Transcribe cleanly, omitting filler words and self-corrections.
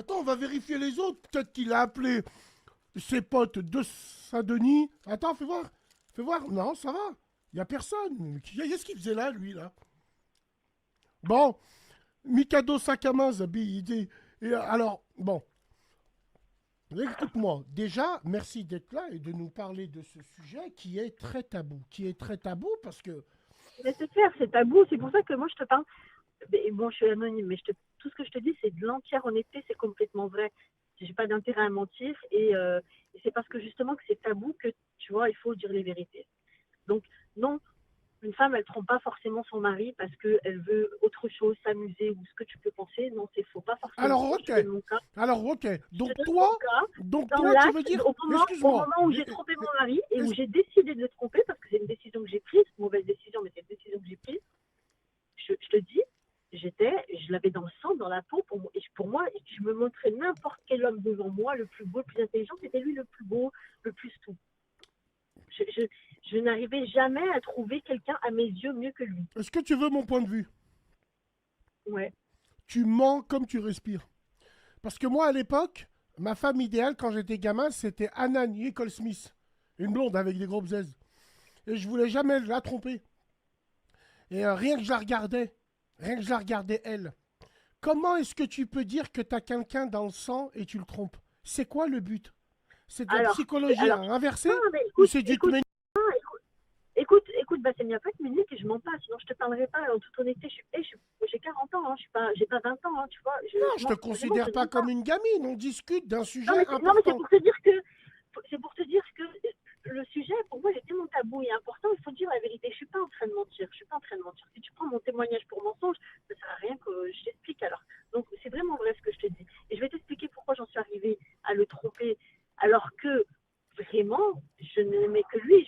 Attends, on va vérifier les autres. Peut-être qu'il a appelé ses potes de Saint-Denis. Attends, fais voir. Fais voir. Non, ça va. Il n'y a personne. Qu'est-ce qu'il faisait là, lui, là? Bon, Mikado Sakama, Zabi, alors, bon, écoute-moi. Déjà, merci d'être là et de nous parler de ce sujet qui est très tabou. Qui est très tabou parce que... Mais c'est clair, c'est tabou. C'est pour ça que moi, je te parle. Mais bon, je suis anonyme, mais tout ce que je te dis, c'est de l'entière honnêteté, c'est complètement vrai. J'ai pas d'intérêt à mentir et c'est parce que justement que c'est tabou que, tu vois, il faut dire les vérités. Donc, non, une femme, elle trompe pas forcément son mari parce qu'elle veut autre chose, s'amuser ou ce que tu peux penser. Non, c'est faux, pas forcément. Alors, Moi, je ok. te donne mon cas. Alors, ok. Je te donne mon cas Donc dans toi, tu veux l'acte, dire... au Excuse-moi. moment où j'ai trompé mon mari et où j'ai décidé de le tromper parce que c'est une décision que j'ai prise, mauvaise décision, mais c'est une décision que j'ai prise. Je te dis, je l'avais dans le sang, dans la peau. Pour moi, je me montrais n'importe quel homme devant moi, le plus beau, le plus intelligent, c'était lui le plus beau, le plus tout. Je, je, je n'arrivais jamais à trouver quelqu'un à mes yeux mieux que lui. Est-ce que tu veux mon point de vue? Ouais. Tu mens comme tu respires. Parce que moi, à l'époque, ma femme idéale, quand j'étais gamin, c'était Anna Nicole Smith. Une blonde avec des grosses aises. Et je voulais jamais la tromper. Et rien que je la regardais, rien que je la regardais elle. Comment est-ce que tu peux dire que tu as quelqu'un dans le sang et tu le trompes? C'est quoi le but? C'est de la Alors, psychologie alors, inversée non, mais ou écoute, c'est du écoute, tmé- non, écoute, Bassem, il n'y a pas de minute que je mens pas, sinon je te parlerai pas. En toute honnêteté, j'ai 40 ans, hein, j'ai pas 20 ans, hein, tu vois, Non, je je te mens, vraiment, je considère ne pas mens pas. comme une gamine. On discute d'un sujet Non, mais important. c'est pour te dire que le sujet, pour moi, il est tellement tabou et important, il faut dire la vérité. Je suis pas en train de mentir, je suis pas en train de mentir. Si tu prends mon témoignage pour mensonge, ça sert à rien que je t'explique alors. Donc, c'est vraiment vrai ce que je te dis. Et je vais t'expliquer pourquoi j'en suis arrivée à le tromper, alors que vraiment, je n'aimais que lui.